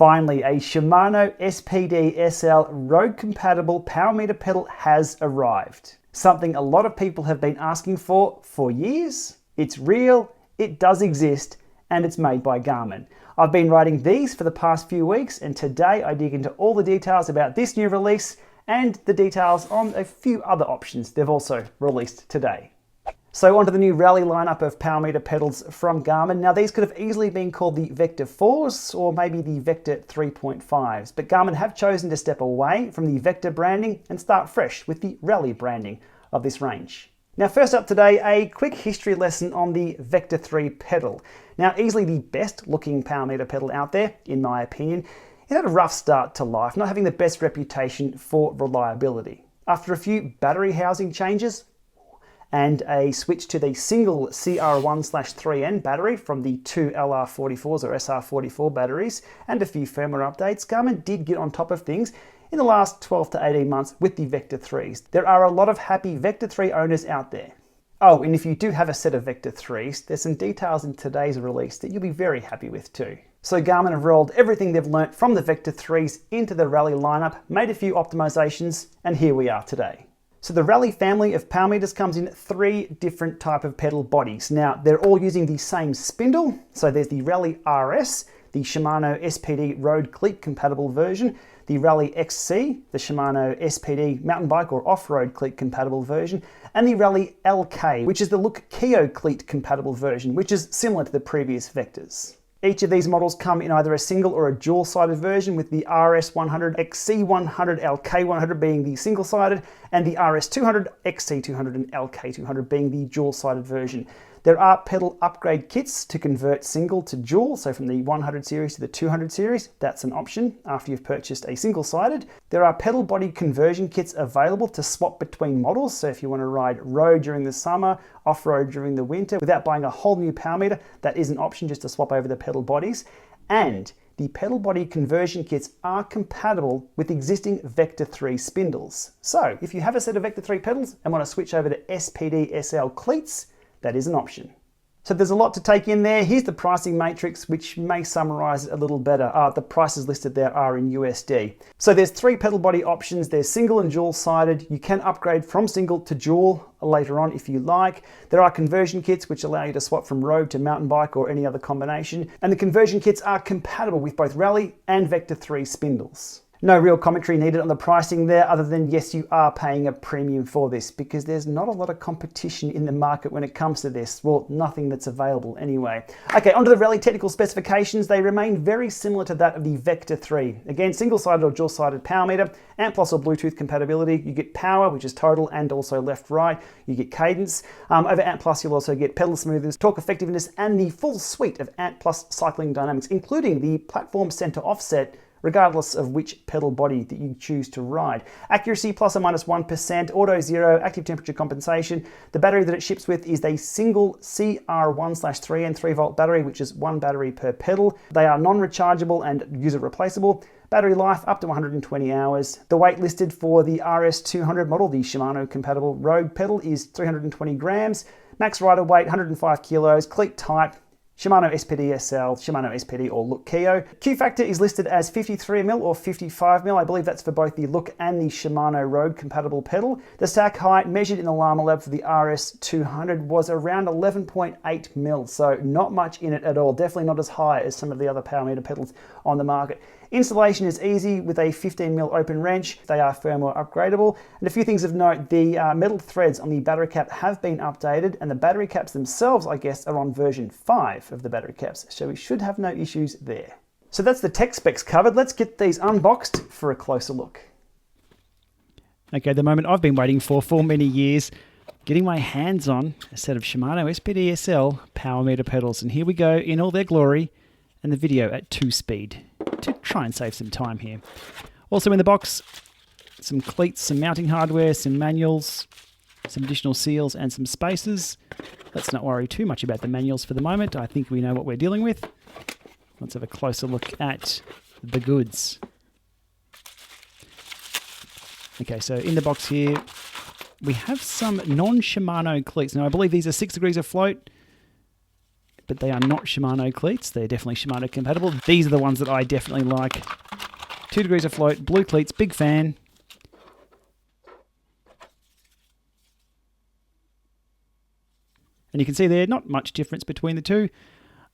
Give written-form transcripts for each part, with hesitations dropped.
Finally, a Shimano SPD-SL road-compatible power meter pedal has arrived. Something a lot of people have been asking for years. It's real, it does exist, and it's made by Garmin. I've been riding these for the past few weeks, and today I dig into all the details about this new release and the details on a few other options they've also released today. So onto the new Rally lineup of power meter pedals from Garmin. Now these could have easily been called the Vector 4s or maybe the Vector 3.5s, but Garmin have chosen to step away from the Vector branding and start fresh with the Rally branding of this range. Now first up today, a quick history lesson on the Vector 3 pedal. Now easily the best looking power meter pedal out there, in my opinion. It had a rough start to life, not having the best reputation for reliability. After a few battery housing changes, and a switch to the single CR1/3N battery from the two LR44s or SR44 batteries, and a few firmware updates, Garmin did get on top of things in the last 12 to 18 months with the Vector 3s. There are a lot of happy Vector 3 owners out there. Oh, and if you do have a set of Vector 3s, there's some details in today's release that you'll be very happy with too. So Garmin have rolled everything they've learnt from the Vector 3s into the Rally lineup, made a few optimizations, and here we are today. So the Rally family of power meters comes in 3 different type of pedal bodies. Now they're all using the same spindle. So there's the Rally RS, the Shimano SPD road Cleat compatible version, the Rally XC, the Shimano SPD mountain bike or off-road Cleat compatible version, and the Rally LK, which is the Look KEO Cleat compatible version, which is similar to the previous Vectors. Each of these models come in either a single or a dual-sided version, with the RS100, XC100, LK100 being the single-sided, and the RS200, XC200 and LK200 being the dual-sided version. There are pedal upgrade kits to convert single to dual, so from the 100 series to the 200 series, that's an option after you've purchased a single-sided. There are pedal body conversion kits available to swap between models, so if you want to ride road during the summer, off-road during the winter, without buying a whole new power meter, that is an option just to swap over the pedal bodies. And the pedal body conversion kits are compatible with existing Vector 3 spindles. So if you have a set of Vector 3 pedals and want to switch over to SPD-SL cleats, that is an option. So there's a lot to take in there. Here's the pricing matrix, which may summarize it a little better. The prices listed there are in USD. So there's 3 pedal body options. There's single and dual sided. You can upgrade from single to dual later on if you like. There are conversion kits which allow you to swap from road to mountain bike or any other combination. And the conversion kits are compatible with both Rally and Vector 3 spindles. No real commentary needed on the pricing there, other than yes, you are paying a premium for this because there's not a lot of competition in the market when it comes to this. Well, nothing that's available anyway. Okay, onto the Rally technical specifications. They remain very similar to that of the Vector 3. Again, single-sided or dual-sided power meter, ANT+ or Bluetooth compatibility. You get power, which is total and also left-right. You get cadence. Over ANT+, you'll also get pedal smoothness, torque effectiveness, and the full suite of ANT+ cycling dynamics, including the platform center offset, regardless of which pedal body that you choose to ride. Accuracy ±1%, auto 0, active temperature compensation. The battery that it ships with is a single CR1/3N 3-volt battery, which is 1 battery per pedal. They are non-rechargeable and user replaceable. Battery life up to 120 hours. The weight listed for the RS200 model, the Shimano compatible road pedal, is 320 grams. Max rider weight 105 kilos. Cleat type Shimano SPD-SL, Shimano SPD or Look KEO. Q factor is listed as 53mm or 55mm. I believe that's for both the Look and the Shimano road compatible pedal. The stack height measured in the Lama Lab for the RS200 was around 11.8mm, so not much in it at all. Definitely not as high as some of the other power meter pedals on the market. Installation is easy with a 15mm open wrench. They are firmware upgradable. And a few things of note, the metal threads on the battery cap have been updated, and the battery caps themselves, I guess, are on version 5 of the battery caps, so we should have no issues there. So that's the tech specs covered. Let's get these unboxed for a closer look. Okay, the moment I've been waiting for many years, getting my hands on a set of Shimano SPD-SL power meter pedals, and here we go in all their glory, and the video at 2 speed. To try and save some time here. Also in the box, some cleats, some mounting hardware, some manuals, some additional seals and some spacers. Let's not worry too much about the manuals for the moment. I think we know what we're dealing with. Let's have a closer look at the goods. Okay, so in the box here, we have some non-Shimano cleats. Now I believe these are 6 degrees of float, but they are not Shimano cleats. They're definitely Shimano compatible. These are the ones that I definitely like. 2 degrees of float, blue cleats, big fan. And you can see there, not much difference between the two,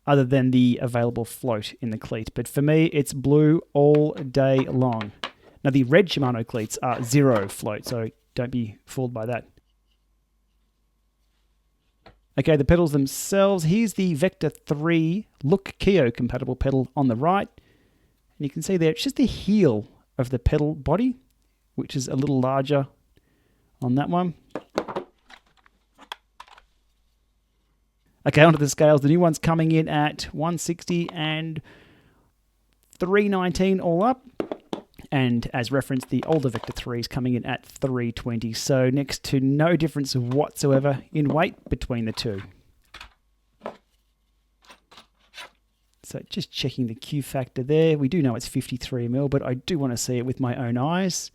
other than the available float in the cleat. But for me, it's blue all day long. Now, the red Shimano cleats are 0 float, so don't be fooled by that. Okay, the pedals themselves. Here's the Vector 3 Look KEO compatible pedal on the right. And you can see there, it's just the heel of the pedal body, which is a little larger on that one. Okay, onto the scales. The new one's coming in at 160 and 319 all up. And as referenced, the older Vector 3 is coming in at 320. So next to no difference whatsoever in weight between the two. So just checking the Q factor there. We do know it's 53 mil, but I do want to see it with my own eyes.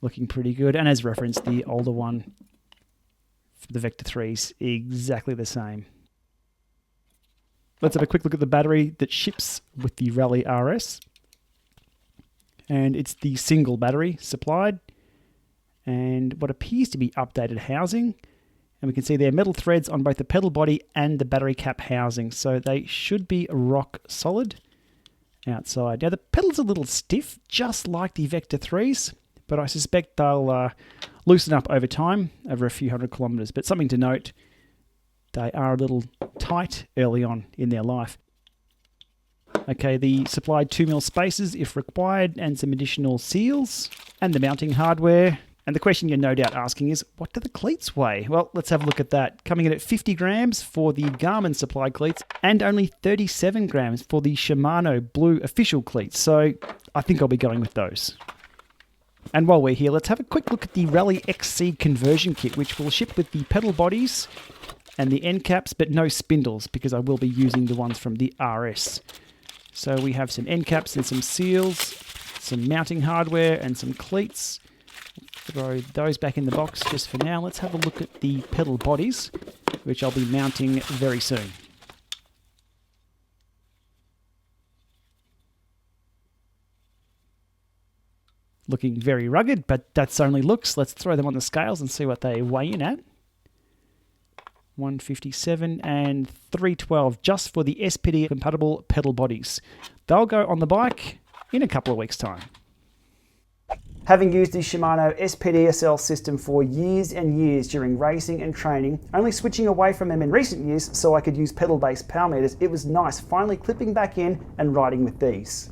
Looking pretty good. And as referenced, the older one, the Vector 3 is exactly the same. Let's have a quick look at the battery that ships with the Rally RS. And it's the single battery supplied. And what appears to be updated housing. And we can see there metal threads on both the pedal body and the battery cap housing. So they should be rock solid outside. Now the pedal's a little stiff, just like the Vector 3s. But I suspect they'll loosen up over time, over a few hundred kilometers. But something to note, they are a little tight early on in their life. Okay, the supplied 2mm spacers if required, and some additional seals, and the mounting hardware. And the question you're no doubt asking is, what do the cleats weigh? Well, let's have a look at that. Coming in at 50 grams for the Garmin supplied cleats, and only 37 grams for the Shimano Blue official cleats. So I think I'll be going with those. And while we're here, let's have a quick look at the Rally XC conversion kit, which will ship with the pedal bodies and the end caps, but no spindles, because I will be using the ones from the RS. So we have some end caps and some seals, some mounting hardware and some cleats. Throw those back in the box just for now. Let's have a look at the pedal bodies, which I'll be mounting very soon. Looking very rugged, but that's only looks. Let's throw them on the scales and see what they weigh in at. 157 and 312 just for the SPD compatible pedal bodies. They'll go on the bike in a couple of weeks' time. Having used the Shimano SPD-SL system for years and years during racing and training, only switching away from them in recent years so I could use pedal-based power meters, it was nice finally clipping back in and riding with these.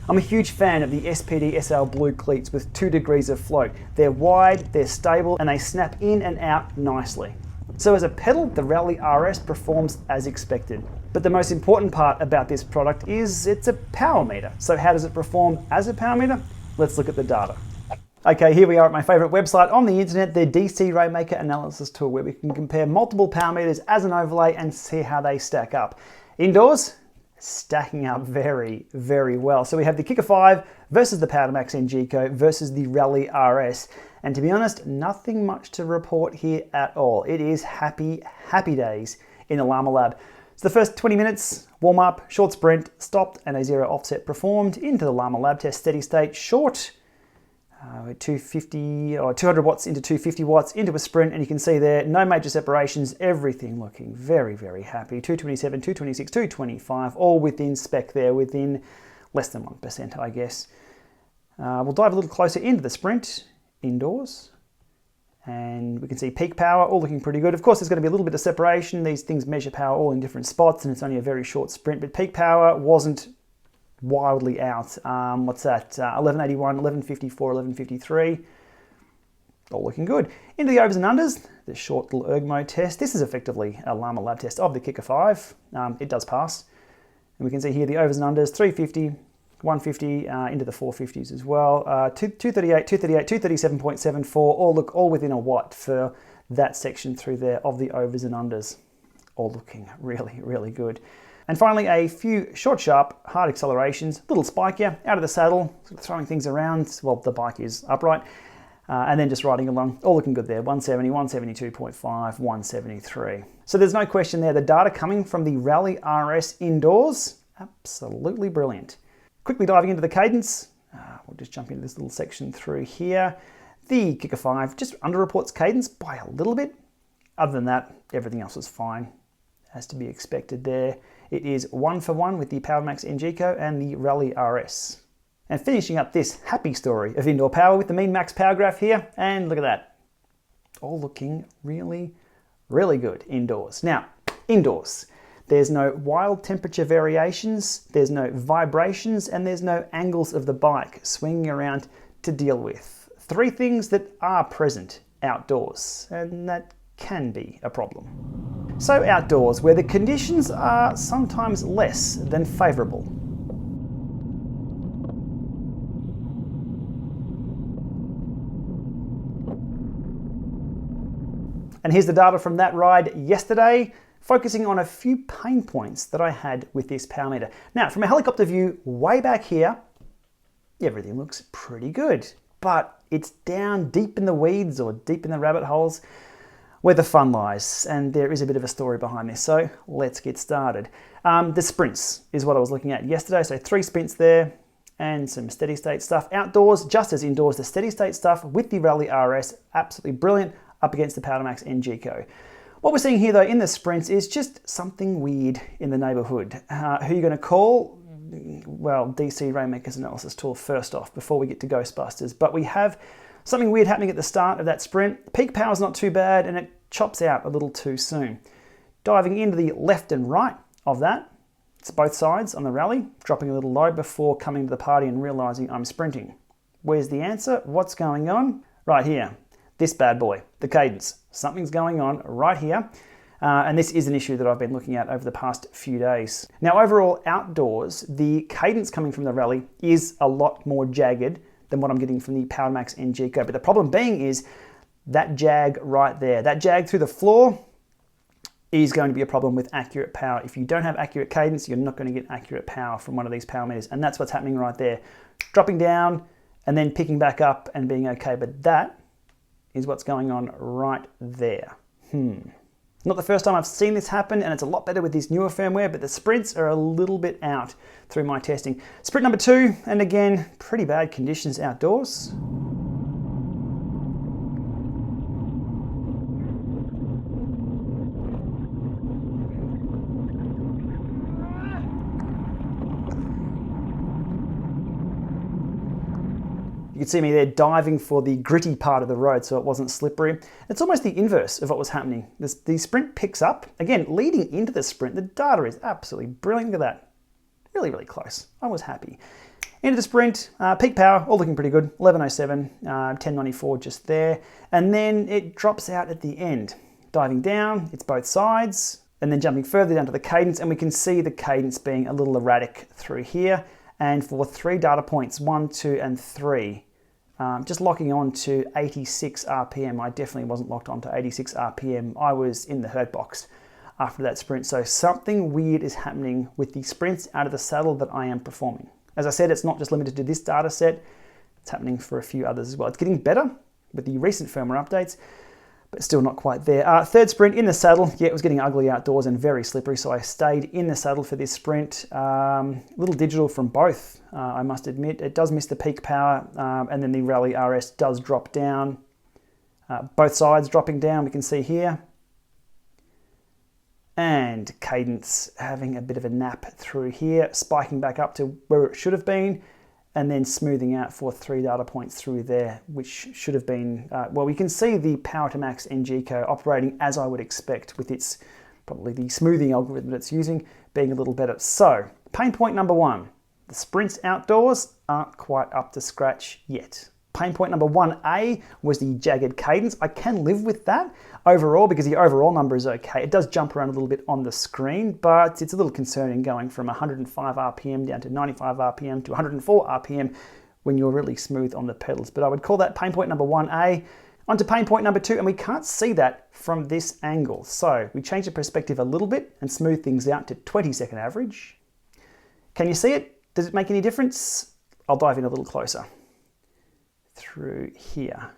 I'm a huge fan of the SPD-SL Blue cleats with 2 degrees of float. They're wide, they're stable, and they snap in and out nicely. So as a pedal, the Rally RS performs as expected. But the most important part about this product is it's a power meter. So how does it perform as a power meter? Let's look at the data. Okay, here we are at my favorite website on the internet, the DC Rainmaker analysis tool, where we can compare multiple power meters as an overlay and see how they stack up. Indoors, stacking up very, very well. So we have the Kicker 5 versus the Powdermax NGco versus the Rally RS. And to be honest, nothing much to report here at all. It is happy, happy days in the Lama Lab. So the first 20 minutes, warm up, short sprint, stopped, and a 0 offset performed into the Lama Lab Test steady state, short, 250 or 200 watts into 250 watts into a sprint, and you can see there, no major separations, everything looking very, very happy. 227, 226, 225, all within spec there, within less than 1%, I guess. We'll dive a little closer into the sprint, indoors, and we can see peak power, all looking pretty good. Of course, there's going to be a little bit of separation. These things measure power all in different spots, and it's only a very short sprint, but peak power wasn't wildly out. What's that? 1181, 1154, 1153. All looking good. Into the overs and unders, the short little erg mode test. This is effectively a Lama Lab test of the Kicker 5. It does pass. And we can see here the overs and unders, 350, 150, into the 450s as well. 238, 238, 237.74, all within a watt for that section through there of the overs and unders. All looking really, really good. And finally, a few short, sharp, hard accelerations, little spikier, out of the saddle, sort of throwing things around. Well, the bike is upright. And then just riding along, all looking good there, 170, 172.5, 173. So there's no question there, the data coming from the Rally RS indoors, absolutely brilliant. Quickly diving into the Cadence, we'll just jump into this little section through here. The Kicker 5 just underreports Cadence by a little bit. Other than that, everything else is fine, as to be expected there. It is 1 for 1 with the PowerMax NGCO and the Rally RS. And finishing up this happy story of indoor power with the mean max power graph here, and look at that. All looking really, really good indoors. Now, indoors, there's no wild temperature variations, there's no vibrations, and there's no angles of the bike swinging around to deal with. 3 things that are present outdoors, and that can be a problem. So outdoors, where the conditions are sometimes less than favourable. And here's the data from that ride yesterday, focusing on a few pain points that I had with this power meter. Now, from a helicopter view way back here, everything looks pretty good, but it's down deep in the weeds or deep in the rabbit holes where the fun lies, and there is a bit of a story behind this, so let's get started. The sprints is what I was looking at yesterday, so 3 sprints there and some steady state stuff. Outdoors, just as indoors, the steady state stuff with the Rally RS, absolutely brilliant, up against the PowerMax NGCO. What we're seeing here though in the sprints is just something weird in the neighborhood. Who are you going to call? Well, DC Rainmaker's analysis tool first off before we get to Ghostbusters. But we have something weird happening at the start of that sprint. Peak power's not too bad and it chops out a little too soon. Diving into the left and right of that, it's both sides on the rally, dropping a little low before coming to the party and realizing I'm sprinting. Where's the answer? What's going on? Right here. This bad boy, the Cadence. Something's going on right here. And this is an issue that I've been looking at over the past few days. Now, overall, outdoors, the Cadence coming from the Rally is a lot more jagged than what I'm getting from the PowerMax NGCO. But the problem being is that jag right there, that jag through the floor is going to be a problem with accurate power. If you don't have accurate cadence, you're not going to get accurate power from one of these power meters. And that's what's happening right there. Dropping down and then picking back up and being okay. But that is what's going on right there. Not the first time I've seen this happen, and it's a lot better with this newer firmware, but the sprints are a little bit out through my testing. Sprint number 2, and again, pretty bad conditions outdoors. You could see me there diving for the gritty part of the road so it wasn't slippery. It's almost the inverse of what was happening. The sprint picks up. Again, leading into the sprint, the data is absolutely brilliant. Look at that. Really, really close. I was happy. Into the sprint, peak power, all looking pretty good. 1107, 1094 just there. And then it drops out at the end. Diving down, it's both sides, and then jumping further down to the cadence, and we can see the cadence being a little erratic through here. And for 3 data points, 1, 2, and 3, just locking on to 86 RPM. I definitely wasn't locked on to 86 RPM. I was in the hurt box after that sprint. So something weird is happening with the sprints out of the saddle that I am performing. As I said, it's not just limited to this data set. It's happening for a few others as well. It's getting better with the recent firmware updates, but still not quite there. 3rd sprint in the saddle. Yeah, it was getting ugly outdoors and very slippery, so I stayed in the saddle for this sprint. Little digital from both, I must admit. It does miss the peak power, and then the Rally RS does drop down. Both sides dropping down, we can see here. And Cadence having a bit of a nap through here, spiking back up to where it should have been, and then smoothing out for 3 data points through there, which should have been, well, we can see the Power to Max NGCO operating as I would expect with its, probably the smoothing algorithm that it's using being a little better. So, pain point number 1, the sprints outdoors aren't quite up to scratch yet. Pain point number 1A was the jagged cadence. I can live with that overall because the overall number is okay. It does jump around a little bit on the screen, but it's a little concerning going from 105 RPM down to 95 RPM to 104 RPM when you're really smooth on the pedals. But I would call that pain point number 1A. On to pain point number 2, and we can't see that from this angle. So we change the perspective a little bit and smooth things out to 20-second average. Can you see it? Does it make any difference? I'll dive in a little closer. Through here.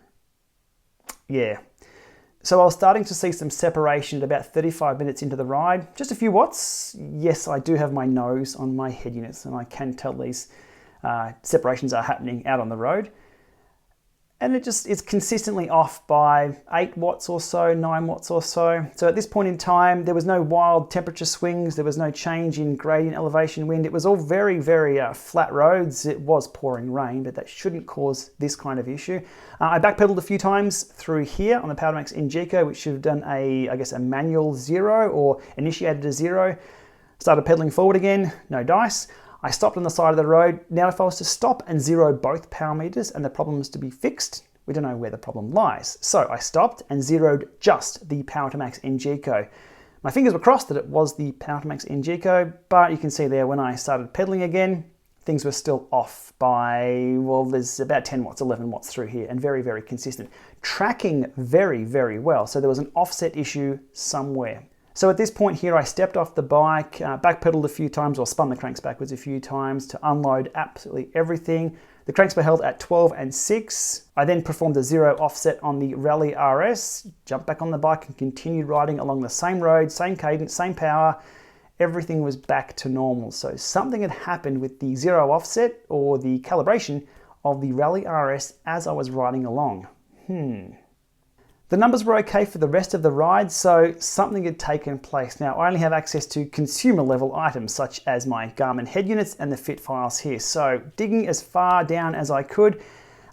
Yeah. So I was starting to see some separation at about 35 minutes into the ride. Just a few watts. Yes, I do have my nose on my head units and I can tell these separations are happening out on the road. And it's consistently off by 8 watts or so, 9 watts or so. So at this point in time, there was no wild temperature swings. There was no change in gradient elevation wind. It was all very, very flat roads. It was pouring rain, but that shouldn't cause this kind of issue. I backpedaled a few times through here on the PowerMax Engico, which should have done I guess a manual 0 or initiated a 0. Started pedaling forward again, no dice. I stopped on the side of the road. Now if I was to stop and 0 both power meters and the problem was to be fixed, we don't know where the problem lies. So I stopped and 0'd just the Power2Max Engico. My fingers were crossed that it was the Power2Max Engico, but you can see there when I started pedaling again, things were still off by, well, there's about 10 watts, 11 watts through here, and very, very consistent. Tracking very, very well. So there was an offset issue somewhere. So at this point here, I stepped off the bike, backpedaled a few times, or spun the cranks backwards a few times to unload absolutely everything. The cranks were held at 12 and 6. I then performed a 0 offset on the Rally RS, jumped back on the bike and continued riding along the same road, same cadence, same power. Everything was back to normal. So something had happened with the 0 offset or the calibration of the Rally RS as I was riding along. The numbers were okay for the rest of the ride, so something had taken place. Now, I only have access to consumer level items such as my Garmin head units and the fit files here. So digging as far down as I could, and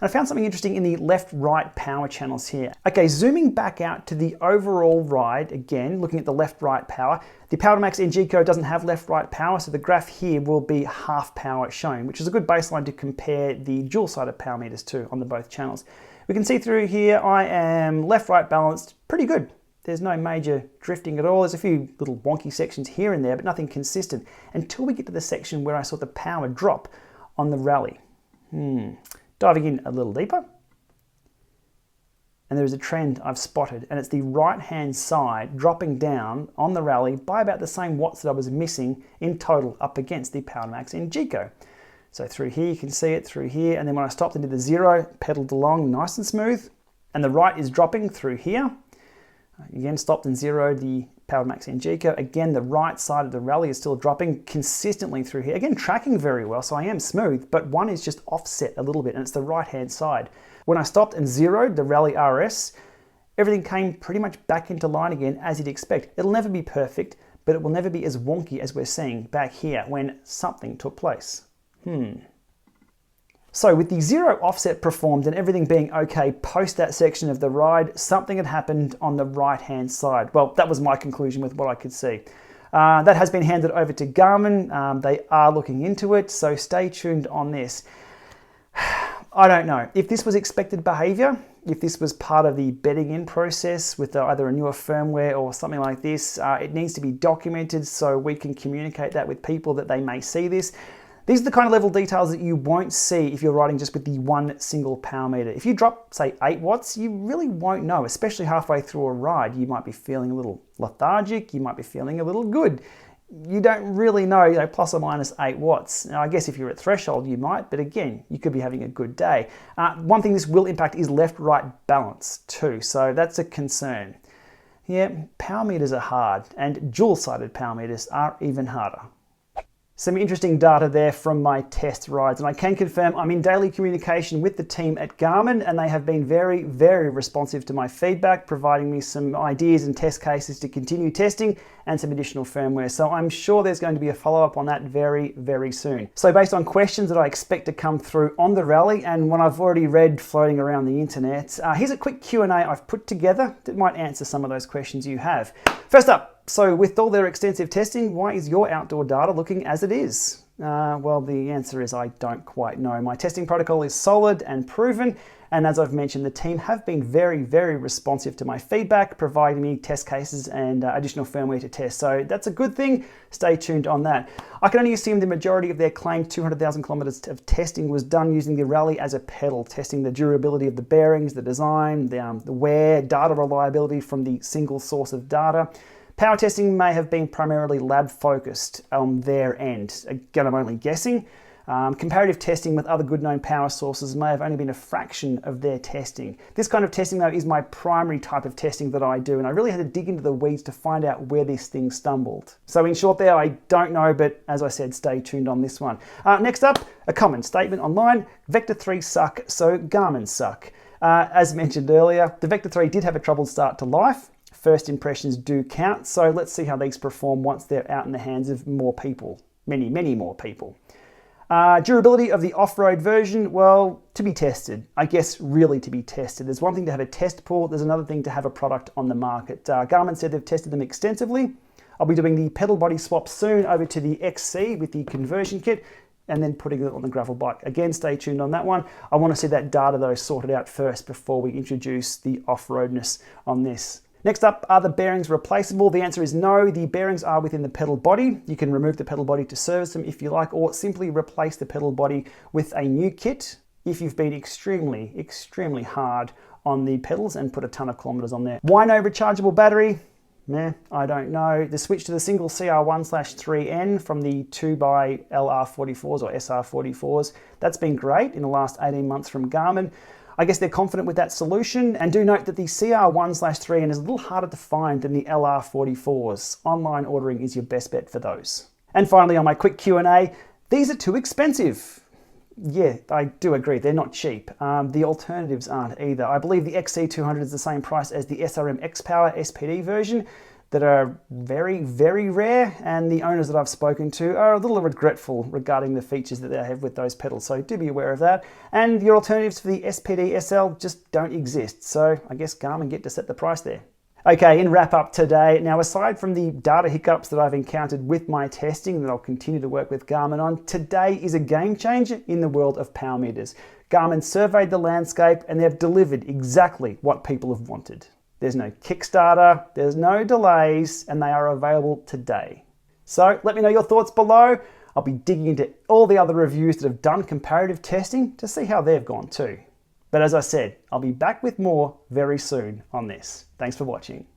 I found something interesting in the left-right power channels here. Okay, zooming back out to the overall ride, again, looking at the left-right power, the Power2Max Engico doesn't have left-right power, so the graph here will be half power shown, which is a good baseline to compare the dual-sided power meters to on the both channels. We can see through here, I am left-right balanced pretty good. There's no major drifting at all. There's a few little wonky sections here and there, but nothing consistent until we get to the section where I saw the power drop on the Rally. Diving in a little deeper, and there is a trend I've spotted, and it's the right-hand side dropping down on the Rally by about the same watts that I was missing in total up against the Power2Max Engico. So through here, you can see it through here. And then when I stopped and did the 0, pedaled along nice and smooth. And the right is dropping through here. Again, stopped and 0'd the Power2Max Engico. Again, the right side of the Rally is still dropping consistently through here. Again, tracking very well, so I am smooth, but one is just offset a little bit, and it's the right-hand side. When I stopped and 0'd the Rally RS, everything came pretty much back into line again as you'd expect. It'll never be perfect, but it will never be as wonky as we're seeing back here when something took place. So with the 0 offset performed and everything being okay post that section of the ride, something had happened on the right-hand side. Well, that was my conclusion with what I could see. That has been handed over to Garmin. They are looking into it, so stay tuned on this. I don't know. If this was expected behavior, if this was part of the bedding in process with either a newer firmware or something like this, it needs to be documented so we can communicate that with people that they may see this. These are the kind of level details that you won't see if you're riding just with the one single power meter. If you drop, say, 8 watts, you really won't know, especially halfway through a ride. You might be feeling a little lethargic, you might be feeling a little good. You don't really know, plus or minus 8 watts. Now, I guess if you're at threshold, you might, but again, you could be having a good day. One thing this will impact is left-right balance too, so that's a concern. Yeah, power meters are hard, and dual-sided power meters are even harder. Some interesting data there from my test rides, and I can confirm I'm in daily communication with the team at Garmin, and they have been very, very responsive to my feedback, providing me some ideas and test cases to continue testing and some additional firmware. So I'm sure there's going to be a follow-up on that very, very soon. So based on questions that I expect to come through on the Rally and what I've already read floating around the internet, here's a quick Q&A I've put together that might answer some of those questions you have. First up, so with all their extensive testing, why is your outdoor data looking as it is? Well, the answer is I don't quite know. My testing protocol is solid and proven, and as I've mentioned, the team have been very, very responsive to my feedback, providing me test cases and additional firmware to test. So that's a good thing. Stay tuned on that. I can only assume the majority of their claimed 200,000 kilometers of testing was done using the Rally as a pedal, testing the durability of the bearings, the design, the wear, data reliability from the single source of data. Power testing may have been primarily lab focused on their end. Again, I'm only guessing. Comparative testing with other good known power sources may have only been a fraction of their testing. This kind of testing though is my primary type of testing that I do, and I really had to dig into the weeds to find out where this thing stumbled. So in short there, I don't know, but as I said, stay tuned on this one. Next up, a common statement online: Vector 3 suck, so Garmin suck. As mentioned earlier, the Vector 3 did have a troubled start to life. First impressions do count, so let's see how these perform once they're out in the hands of more people. Many, many more people. Durability of the off-road version, well, to be tested. I guess really to be tested. There's one thing to have a test pool, there's another thing to have a product on the market. Garmin said they've tested them extensively. I'll be doing the pedal body swap soon over to the XC with the conversion kit, and then putting it on the gravel bike. Again, stay tuned on that one. I want to see that data though sorted out first before we introduce the off-roadness on this. Next up, are the bearings replaceable? The answer is no. The bearings are within the pedal body. You can remove the pedal body to service them if you like, or simply replace the pedal body with a new kit if you've been extremely, extremely hard on the pedals and put a ton of kilometers on there. Why no rechargeable battery? Meh, I don't know. The switch to the single CR1/3N from the 2x LR44s or SR44s, that's been great in the last 18 months from Garmin. I guess they're confident with that solution, and do note that the CR1/3N is a little harder to find than the LR44s. Online ordering is your best bet for those. And finally, on my quick Q&A, these are too expensive. Yeah, I do agree, they're not cheap. The alternatives aren't either. I believe the XC200 is the same price as the SRM X-Power SPD version, that are very, very rare, and the owners that I've spoken to are a little regretful regarding the features that they have with those pedals, so do be aware of that. And your alternatives for the SPD-SL just don't exist, so I guess Garmin get to set the price there. Okay, in wrap up today, now aside from the data hiccups that I've encountered with my testing that I'll continue to work with Garmin on, today is a game changer in the world of power meters. Garmin surveyed the landscape and they've delivered exactly what people have wanted. There's no Kickstarter, there's no delays, and they are available today. So let me know your thoughts below. I'll be digging into all the other reviews that have done comparative testing to see how they've gone too. But as I said, I'll be back with more very soon on this. Thanks for watching.